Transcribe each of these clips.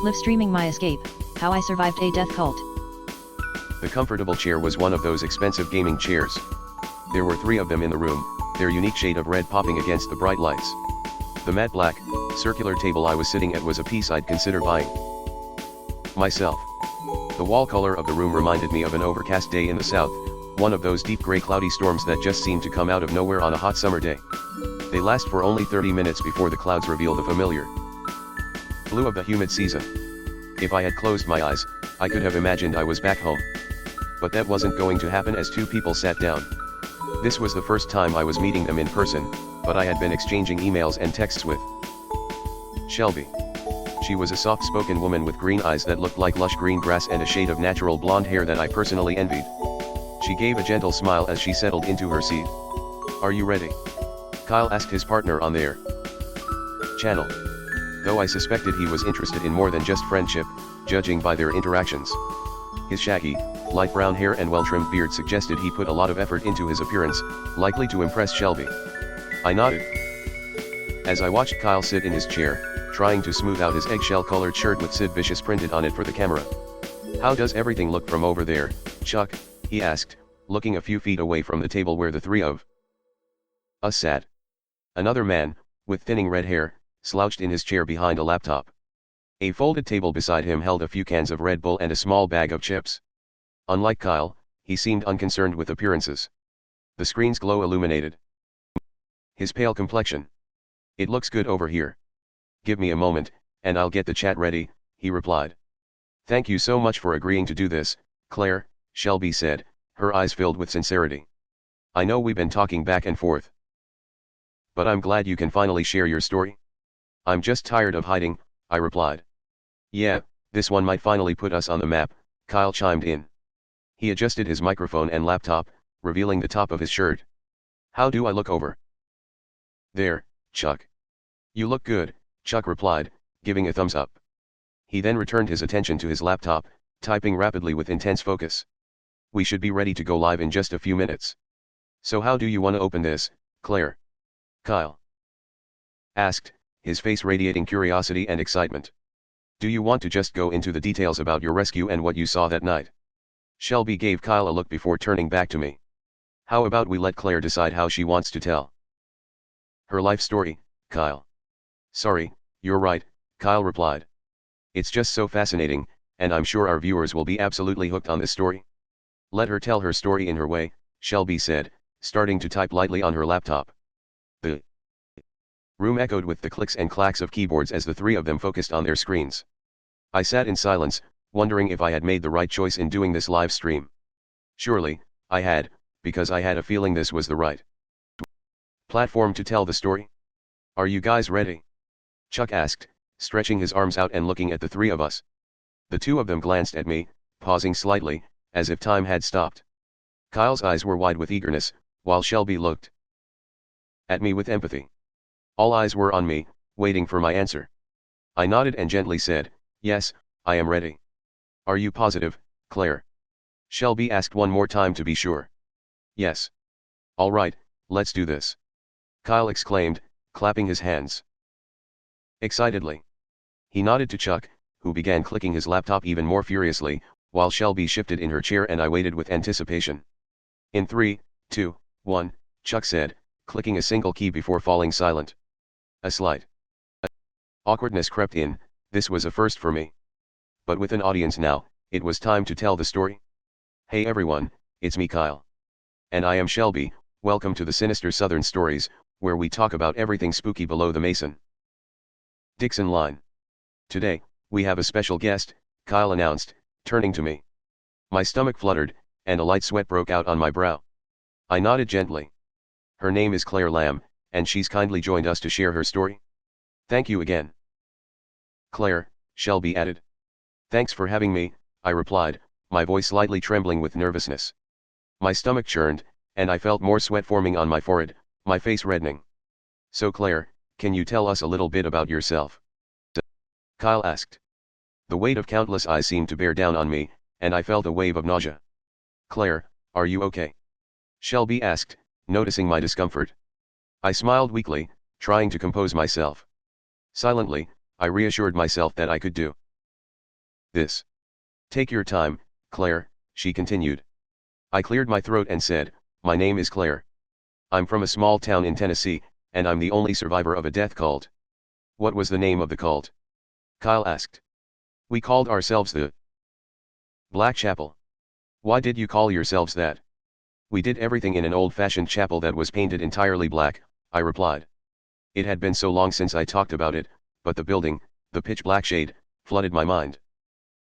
Live streaming my escape, how I survived a death cult. The comfortable chair was one of those expensive gaming chairs. There were 3 of them in the room, their unique shade of red popping against the bright lights. The matte black, circular table I was sitting at was a piece I'd consider buying myself. The wall color of the room reminded me of an overcast day in the south, one of those deep gray cloudy storms that just seem to come out of nowhere on a hot summer day. They last for only 30 minutes before the clouds reveal the familiar blue of the humid season. If I had closed my eyes, I could have imagined I was back home. But that wasn't going to happen as 2 people sat down. This was the first time I was meeting them in person, but I had been exchanging emails and texts with Shelby. She was a soft-spoken woman with green eyes that looked like lush green grass and a shade of natural blonde hair that I personally envied. She gave a gentle smile as she settled into her seat. "Are you ready?" Kyle asked his partner on their channel. Though I suspected he was interested in more than just friendship, judging by their interactions. His shaggy, light brown hair and well-trimmed beard suggested he put a lot of effort into his appearance, likely to impress Shelby. I nodded as I watched Kyle sit in his chair, trying to smooth out his eggshell-colored shirt with Sid Vicious printed on it for the camera. "How does everything look from over there, Chuck?" he asked, looking a few feet away from the table where the 3 of us sat. Another man, with thinning red hair, slouched in his chair behind a laptop. A folded table beside him held a few cans of Red Bull and a small bag of chips. Unlike Kyle, he seemed unconcerned with appearances. The screen's glow illuminated his pale complexion. "It looks good over here. Give me a moment, and I'll get the chat ready," he replied. "Thank you so much for agreeing to do this, Claire," Shelby said, her eyes filled with sincerity. "I know we've been talking back and forth, but I'm glad you can finally share your story." "I'm just tired of hiding," I replied. "Yeah, this one might finally put us on the map," Kyle chimed in. He adjusted his microphone and laptop, revealing the top of his shirt. "How do I look over there, Chuck?" "You look good," Chuck replied, giving a thumbs up. He then returned his attention to his laptop, typing rapidly with intense focus. "We should be ready to go live in just a few minutes. So how do you want to open this, Claire?" Kyle asked, his face radiating curiosity and excitement. "Do you want to just go into the details about your rescue and what you saw that night?" Shelby gave Kyle a look before turning back to me. "How about we let Claire decide how she wants to tell her life story, Kyle?" "Sorry, you're right," Kyle replied. "It's just so fascinating, and I'm sure our viewers will be absolutely hooked on this story." "Let her tell her story in her way," Shelby said, starting to type lightly on her laptop. The room echoed with the clicks and clacks of keyboards as the 3 of them focused on their screens. I sat in silence, wondering if I had made the right choice in doing this live stream. Surely, I had, because I had a feeling this was the right platform to tell the story. "Are you guys ready?" Chuck asked, stretching his arms out and looking at the 3 of us. The 2 of them glanced at me, pausing slightly, as if time had stopped. Kyle's eyes were wide with eagerness, while Shelby looked at me with empathy. All eyes were on me, waiting for my answer. I nodded and gently said, "Yes, I am ready." "Are you positive, Claire?" Shelby asked one more time to be sure. "Yes." "All right, let's do this," Kyle exclaimed, clapping his hands excitedly. He nodded to Chuck, who began clicking his laptop even more furiously, while Shelby shifted in her chair and I waited with anticipation. "In 3, 2, 1, Chuck said, clicking a single key before falling silent. A slight awkwardness crept in. This was a first for me. But with an audience now, it was time to tell the story. "Hey everyone, it's me Kyle. And I am Shelby. Welcome to the Sinister Southern Stories, where we talk about everything spooky below the Mason Dixon line. Today, we have a special guest," Kyle announced, turning to me. My stomach fluttered, and a light sweat broke out on my brow. I nodded gently. "Her name is Claire Lamb, and she's kindly joined us to share her story." "Thank you again, Claire," Shelby added. "Thanks for having me," I replied, my voice slightly trembling with nervousness. My stomach churned, and I felt more sweat forming on my forehead, my face reddening. "So Claire, can you tell us a little bit about yourself?" Kyle asked. The weight of countless eyes seemed to bear down on me, and I felt a wave of nausea. "Claire, are you okay?" Shelby asked, noticing my discomfort. I smiled weakly, trying to compose myself. Silently, I reassured myself that I could do This. Take your time, Claire, she continued. I cleared my throat and said, my name is Claire. I'm from a small town in Tennessee, and I'm the only survivor of a death cult. What was the name of the cult? Kyle asked. We called ourselves the Black Chapel. Why did you call yourselves that? We did everything in an old-fashioned chapel that was painted entirely black, I replied. It had been so long since I talked about it, but the building, the pitch-black shade, flooded my mind.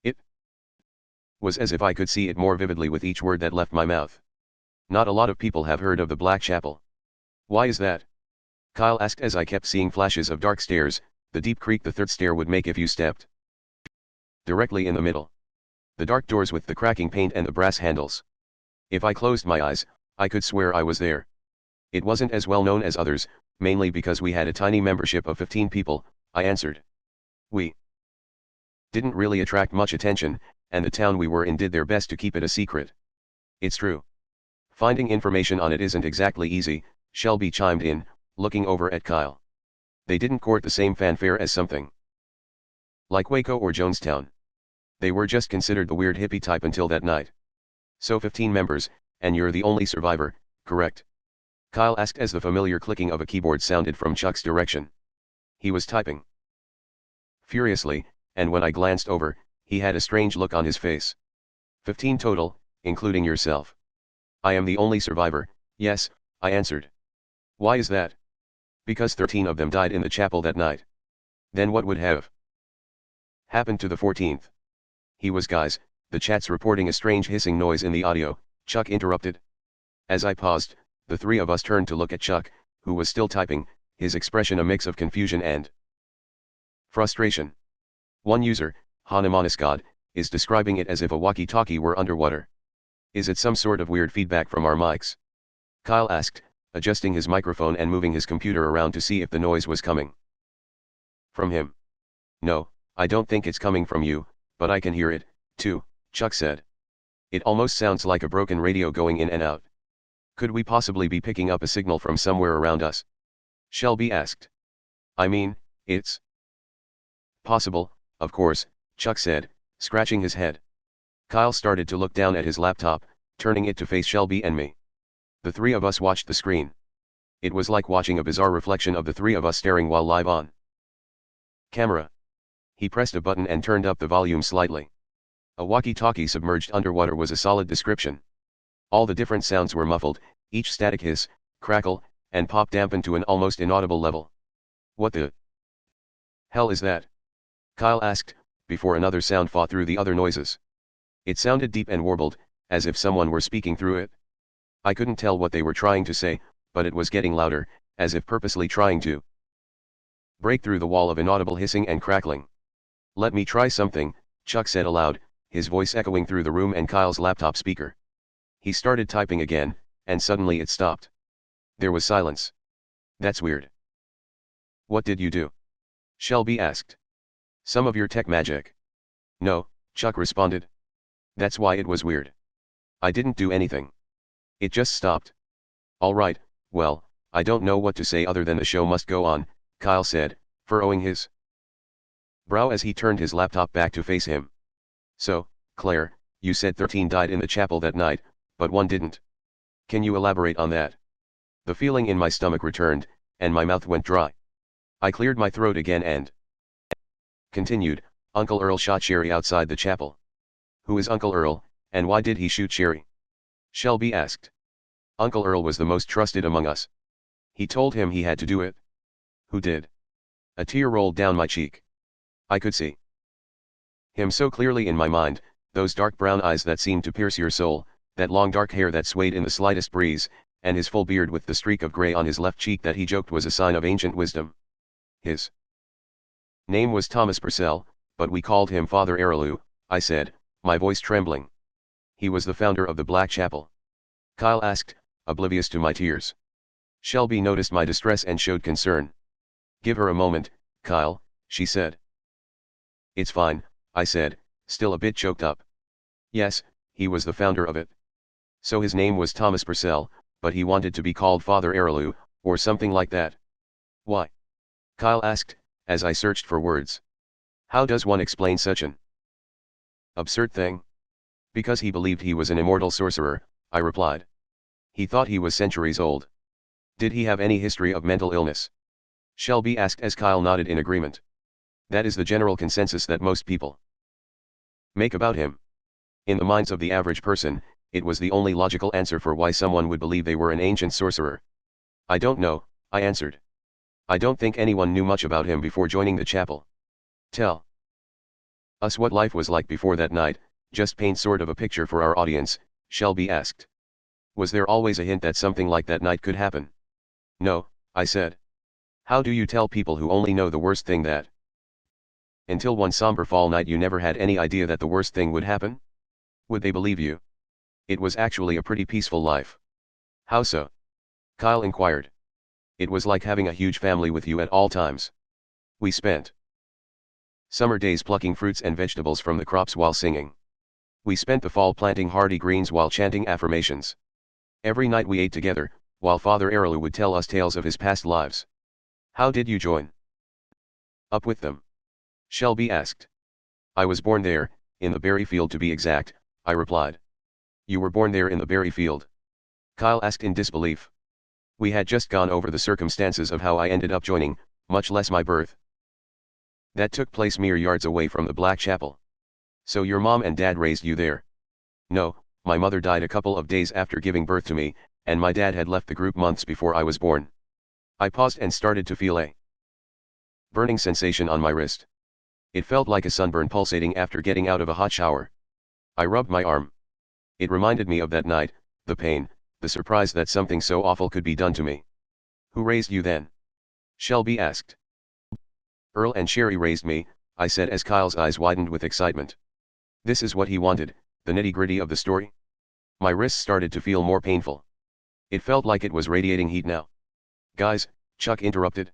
It was as if I could see it more vividly with each word that left my mouth. Not a lot of people have heard of the Black Chapel. Why is that? Kyle asked as I kept seeing flashes of dark stairs, the deep creak the third stair would make if you stepped directly in the middle. The dark doors with the cracking paint and the brass handles. If I closed my eyes, I could swear I was there. It wasn't as well known as others, mainly because we had a tiny membership of 15 people, I answered. We didn't really attract much attention, and the town we were in did their best to keep it a secret. It's true. Finding information on it isn't exactly easy, Shelby chimed in, looking over at Kyle. They didn't court the same fanfare as something like Waco or Jonestown. They were just considered the weird hippie type until that night. So 15 members, and you're the only survivor, correct? Kyle asked as the familiar clicking of a keyboard sounded from Chuck's direction. He was typing furiously, and when I glanced over, he had a strange look on his face. 15 total, including yourself. I am the only survivor, yes, I answered. Why is that? Because 13 of them died in the chapel that night. Then what would have happened to the 14th? He was guys, the chat's reporting a strange hissing noise in the audio, Chuck interrupted. As I paused, the three of us turned to look at Chuck, who was still typing, his expression a mix of confusion and frustration. One user, Hanamaniskad, is describing it as if a walkie-talkie were underwater. Is it some sort of weird feedback from our mics? Kyle asked, adjusting his microphone and moving his computer around to see if the noise was coming from him. No, I don't think it's coming from you, but I can hear it, too, Chuck said. It almost sounds like a broken radio going in and out. Could we possibly be picking up a signal from somewhere around us? Shelby asked. I mean, it's possible, of course, Chuck said, scratching his head. Kyle started to look down at his laptop, turning it to face Shelby and me. The three of us watched the screen. It was like watching a bizarre reflection of the three of us staring while live on camera. He pressed a button and turned up the volume slightly. A walkie-talkie submerged underwater was a solid description. All the different sounds were muffled, each static hiss, crackle, and pop dampened to an almost inaudible level. What the hell is that? Kyle asked, before another sound fought through the other noises. It sounded deep and warbled, as if someone were speaking through it. I couldn't tell what they were trying to say, but it was getting louder, as if purposely trying to break through the wall of inaudible hissing and crackling. Let me try something, Chuck said aloud, his voice echoing through the room and Kyle's laptop speaker. He started typing again, and suddenly it stopped. There was silence. That's weird. What did you do? Shelby asked. Some of your tech magic. No, Chuck responded. That's why it was weird. I didn't do anything. It just stopped. All right, well, I don't know what to say other than the show must go on, Kyle said, furrowing his brow as he turned his laptop back to face him. So, Claire, you said 13 died in the chapel that night, but one didn't. Can you elaborate on that? The feeling in my stomach returned, and my mouth went dry. I cleared my throat again and continued, Uncle Earl shot Sherry outside the chapel. Who is Uncle Earl, and why did he shoot Sherry? Shelby asked. Uncle Earl was the most trusted among us. He told him he had to do it. Who did? A tear rolled down my cheek. I could see him so clearly in my mind, those dark brown eyes that seemed to pierce your soul, that long dark hair that swayed in the slightest breeze, and his full beard with the streak of gray on his left cheek that he joked was a sign of ancient wisdom. His name was Thomas Purcell, but we called him Father Aralou, I said, my voice trembling. He was the founder of the Black Chapel. Kyle asked, oblivious to my tears. Shelby noticed my distress and showed concern. Give her a moment, Kyle, she said. It's fine, I said, still a bit choked up. Yes, he was the founder of it. So his name was Thomas Purcell, but he wanted to be called Father Aralou, or something like that. Why? Kyle asked, as I searched for words. How does one explain such an Absurd thing. Because he believed he was an immortal sorcerer, I replied. He thought he was centuries old. Did he have any history of mental illness? Shelby asked as Kyle nodded in agreement. That is the general consensus that most people make about him. In the minds of the average person, it was the only logical answer for why someone would believe they were an ancient sorcerer. I don't know, I answered. I don't think anyone knew much about him before joining the chapel. Tell us what life was like before that night, just paint sort of a picture for our audience, Shelby asked. Was there always a hint that something like that night could happen? No, I said. How do you tell people who only know the worst thing that? Until one somber fall night you never had any idea that the worst thing would happen? Would they believe you? It was actually a pretty peaceful life. How so? Kyle inquired. It was like having a huge family with you at all times. We spent summer days plucking fruits and vegetables from the crops while singing. We spent the fall planting hardy greens while chanting affirmations. Every night we ate together, while Father Arelu would tell us tales of his past lives. How did you join up with them? Shelby asked. I was born there, in the berry field to be exact, I replied. You were born there in the berry field? Kyle asked in disbelief. We had just gone over the circumstances of how I ended up joining, much less my birth. That took place mere yards away from the Black Chapel. So your mom and dad raised you there? No, my mother died a couple of days after giving birth to me, and my dad had left the group months before I was born. I paused and started to feel a burning sensation on my wrist. It felt like a sunburn pulsating after getting out of a hot shower. I rubbed my arm. It reminded me of that night, the pain, the surprise that something so awful could be done to me. Who raised you then? Shelby asked. Earl and Sherry raised me, I said as Kyle's eyes widened with excitement. This is what he wanted, the nitty-gritty of the story? My wrist started to feel more painful. It felt like it was radiating heat now. Guys, Chuck interrupted.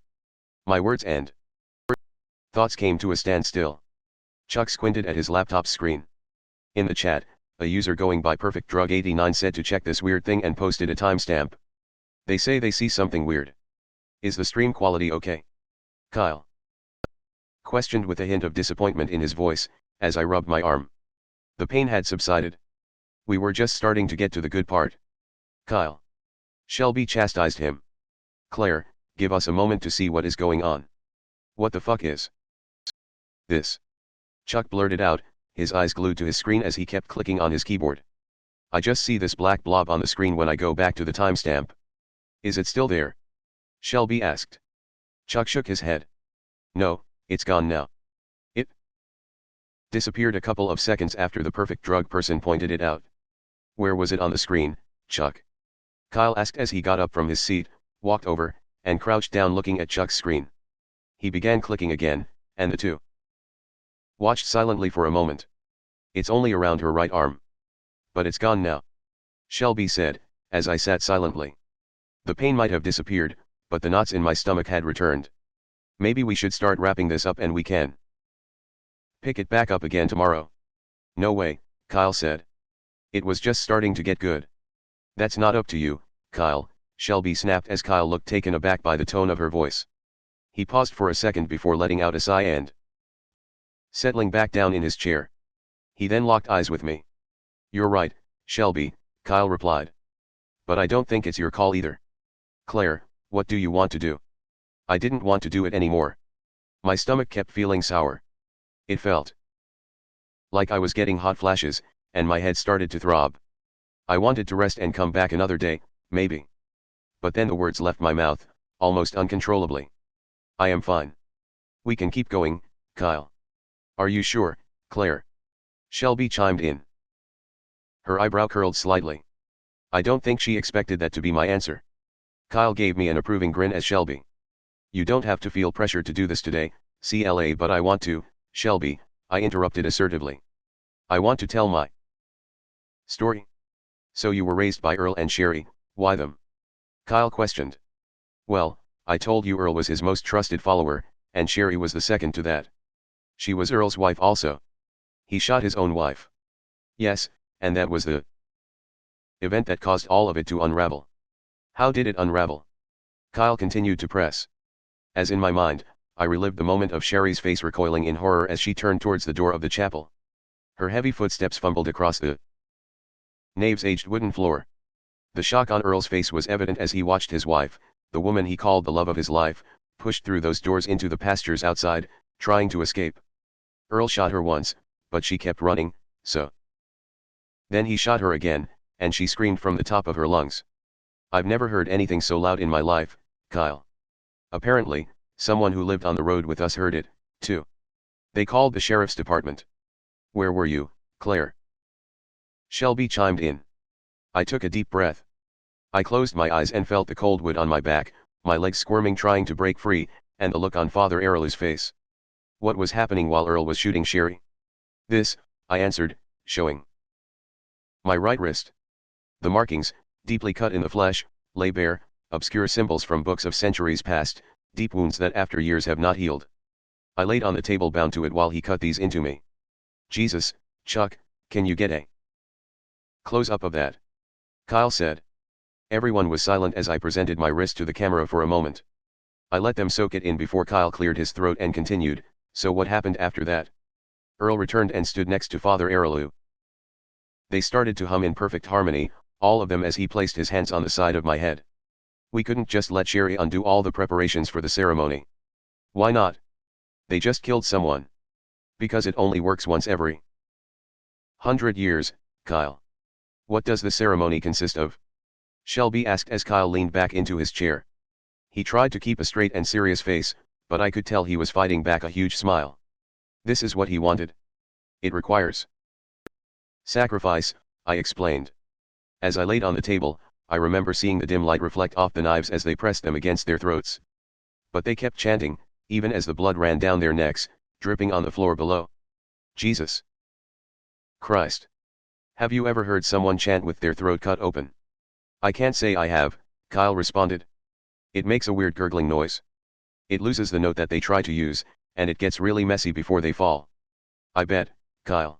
My words and thoughts came to a standstill. Chuck squinted at his laptop screen. In the chat, a user going by PerfectDrug89 said to check this weird thing and posted a timestamp. They say they see something weird. Is the stream quality okay? Kyle questioned with a hint of disappointment in his voice, as I rubbed my arm. The pain had subsided. We were just starting to get to the good part. Kyle. Shelby chastised him. Claire, give us a moment to see what is going on. What the fuck is this? Chuck blurted out, his eyes glued to his screen as he kept clicking on his keyboard. I just see this black blob on the screen when I go back to the timestamp. Is it still there? Shelby asked. Chuck shook his head. No, it's gone now. It disappeared a couple of seconds after the perfect drug person pointed it out. Where was it on the screen, Chuck? Kyle asked as he got up from his seat, walked over, and crouched down looking at Chuck's screen. He began clicking again, and the two watched silently for a moment. It's only around her right arm. But it's gone now. Shelby said, as I sat silently. The pain might have disappeared, but the knots in my stomach had returned. Maybe we should start wrapping this up and we can pick it back up again tomorrow. No way, Kyle said. It was just starting to get good. That's not up to you, Kyle, Shelby snapped as Kyle looked taken aback by the tone of her voice. He paused for a second before letting out a sigh and settling back down in his chair. He then locked eyes with me. You're right, Shelby, Kyle replied. But I don't think it's your call either. Claire, what do you want to do? I didn't want to do it anymore. My stomach kept feeling sour. It felt like I was getting hot flashes, and my head started to throb. I wanted to rest and come back another day, maybe. But then the words left my mouth, almost uncontrollably. I am fine. We can keep going, Kyle. Are you sure, Claire? Shelby chimed in. Her eyebrow curled slightly. I don't think she expected that to be my answer. Kyle gave me an approving grin as Shelby. You don't have to feel pressured to do this today, CLA, but I want to, Shelby, I interrupted assertively. I want to tell my story. So you were raised by Earl and Sherry, why them? Kyle questioned. Well, I told you Earl was his most trusted follower, and Sherry was the second to that. She was Earl's wife also. He shot his own wife. Yes, and that was the event that caused all of it to unravel. How did it unravel? Kyle continued to press. As in my mind, I relived the moment of Sherry's face recoiling in horror as she turned towards the door of the chapel. Her heavy footsteps fumbled across the nave's aged wooden floor. The shock on Earl's face was evident as he watched his wife, the woman he called the love of his life, pushed through those doors into the pastures outside, trying to escape. Earl shot her once, but she kept running, so. Then he shot her again, and she screamed from the top of her lungs. I've never heard anything so loud in my life, Kyle. Apparently, someone who lived on the road with us heard it, too. They called the sheriff's department. Where were you, Claire? Shelby chimed in. I took a deep breath. I closed my eyes and felt the cold wood on my back, my legs squirming trying to break free, and the look on Father Arrow's face. What was happening while Earl was shooting Sherry? This, I answered, showing my right wrist. The markings, deeply cut in the flesh, lay bare, obscure symbols from books of centuries past, deep wounds that after years have not healed. I laid on the table bound to it while he cut these into me. Jesus, Chuck, can you get a close-up of that? Kyle said. Everyone was silent as I presented my wrist to the camera for a moment. I let them soak it in before Kyle cleared his throat and continued, so what happened after that? Earl returned and stood next to Father Arrowlew. They started to hum in perfect harmony, all of them as he placed his hands on the side of my head. We couldn't just let Sherry undo all the preparations for the ceremony. Why not? They just killed someone. Because it only works once every 100 years, Kyle. What does the ceremony consist of? Shelby asked as Kyle leaned back into his chair. He tried to keep a straight and serious face, but I could tell he was fighting back a huge smile. This is what he wanted. It requires sacrifice, I explained. As I laid on the table, I remember seeing the dim light reflect off the knives as they pressed them against their throats. But they kept chanting, even as the blood ran down their necks, dripping on the floor below. Jesus Christ. Have you ever heard someone chant with their throat cut open? I can't say I have, Kyle responded. It makes a weird gurgling noise. It loses the note that they try to use, and it gets really messy before they fall. I bet, Kyle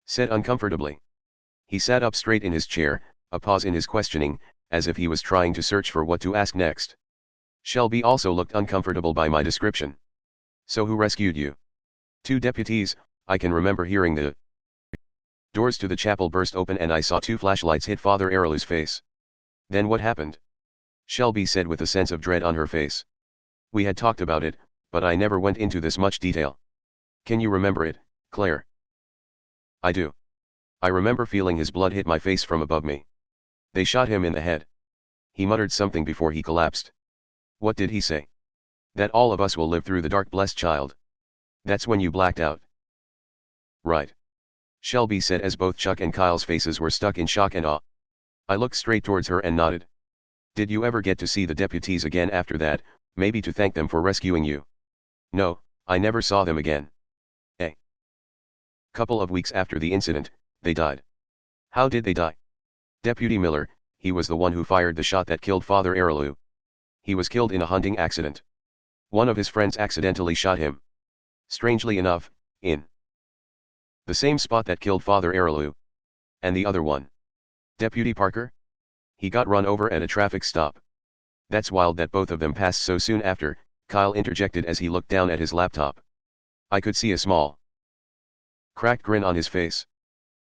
said uncomfortably. He sat up straight in his chair, a pause in his questioning, as if he was trying to search for what to ask next. Shelby also looked uncomfortable by my description. So who rescued you? 2 deputies, I can remember hearing the doors to the chapel burst open and I saw 2 flashlights hit Father Arrowlew's face. Then what happened? Shelby said with a sense of dread on her face. We had talked about it, but I never went into this much detail. Can you remember it, Claire? I do. I remember feeling his blood hit my face from above me. They shot him in the head. He muttered something before he collapsed. What did he say? That all of us will live through the dark, blessed child. That's when you blacked out. Right. Shelby said as both Chuck and Kyle's faces were stuck in shock and awe. I looked straight towards her and nodded. Did you ever get to see the deputies again after that, maybe to thank them for rescuing you? No, I never saw them again. A couple of weeks after the incident, they died. How did they die? Deputy Miller, he was the one who fired the shot that killed Father Arrowlew. He was killed in a hunting accident. One of his friends accidentally shot him. Strangely enough, in the same spot that killed Father Arrowlew. And the other one? Deputy Parker? He got run over at a traffic stop. That's wild that both of them passed so soon after, Kyle interjected as he looked down at his laptop. I could see a small, cracked grin on his face.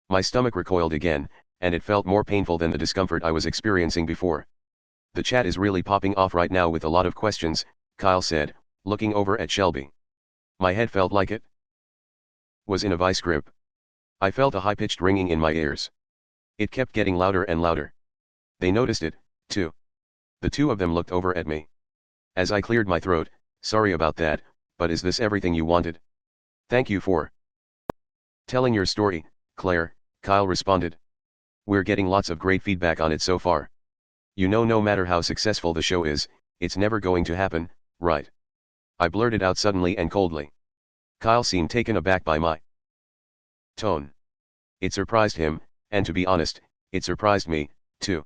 My stomach recoiled again, and it felt more painful than the discomfort I was experiencing before. The chat is really popping off right now with a lot of questions, Kyle said, looking over at Shelby. My head felt like it was in a vice grip. I felt a high-pitched ringing in my ears. It kept getting louder and louder. They noticed it, too. The 2 of them looked over at me. As I cleared my throat, sorry about that, but is this everything you wanted? Thank you for telling your story, Claire, Kyle responded. We're getting lots of great feedback on it so far. You know, no matter how successful the show is, it's never going to happen, right? I blurted out suddenly and coldly. Kyle seemed taken aback by my tone. It surprised him, and to be honest, it surprised me, too.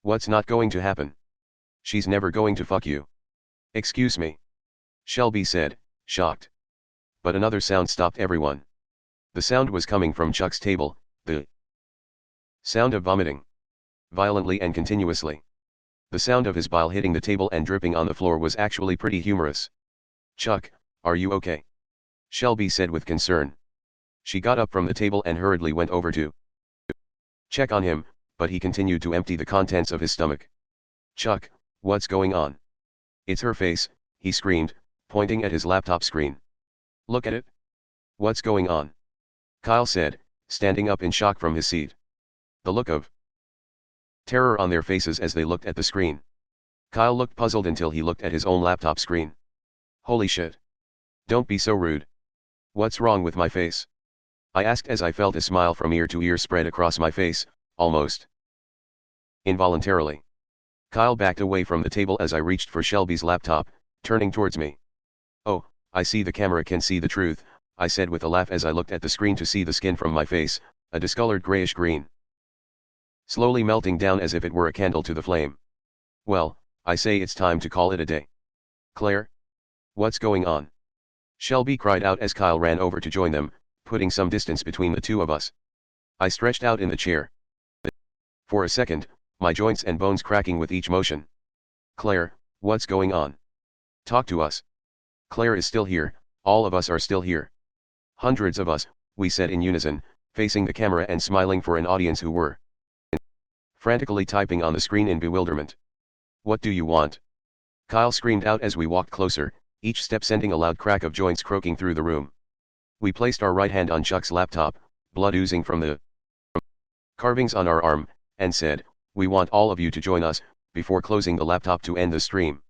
What's not going to happen? She's never going to fuck you. Excuse me. Shelby said, shocked. But another sound stopped everyone. The sound was coming from Chuck's table, the sound of vomiting. Violently and continuously. The sound of his bile hitting the table and dripping on the floor was actually pretty humorous. Chuck, are you okay? Shelby said with concern. She got up from the table and hurriedly went over to check on him, but he continued to empty the contents of his stomach. "Chuck, what's going on?" "It's her face," he screamed, pointing at his laptop screen. "Look at it." "What's going on?" Kyle said, standing up in shock from his seat. The look of terror on their faces as they looked at the screen. Kyle looked puzzled until he looked at his own laptop screen. "Holy shit. Don't be so rude. What's wrong with my face?" I asked as I felt a smile from ear to ear spread across my face, almost involuntarily. Kyle backed away from the table as I reached for Shelby's laptop, turning towards me. "Oh, I see the camera can see the truth," I said with a laugh as I looked at the screen to see the skin from my face, a discolored grayish green, slowly melting down as if it were a candle to the flame. "Well, I say it's time to call it a day." "Claire? What's going on?" Shelby cried out as Kyle ran over to join them, putting some distance between the two of us. I stretched out in the chair. For a second, my joints and bones cracking with each motion. "Claire, what's going on? Talk to us." "Claire is still here, all of us are still here." "Hundreds of us," we said in unison, facing the camera and smiling for an audience who were frantically typing on the screen in bewilderment. "What do you want?" Kyle screamed out as we walked closer, each step sending a loud crack of joints croaking through the room. We placed our right hand on Chuck's laptop, blood oozing from the carvings on our arm, and said, "We want all of you to join us," before closing the laptop to end the stream.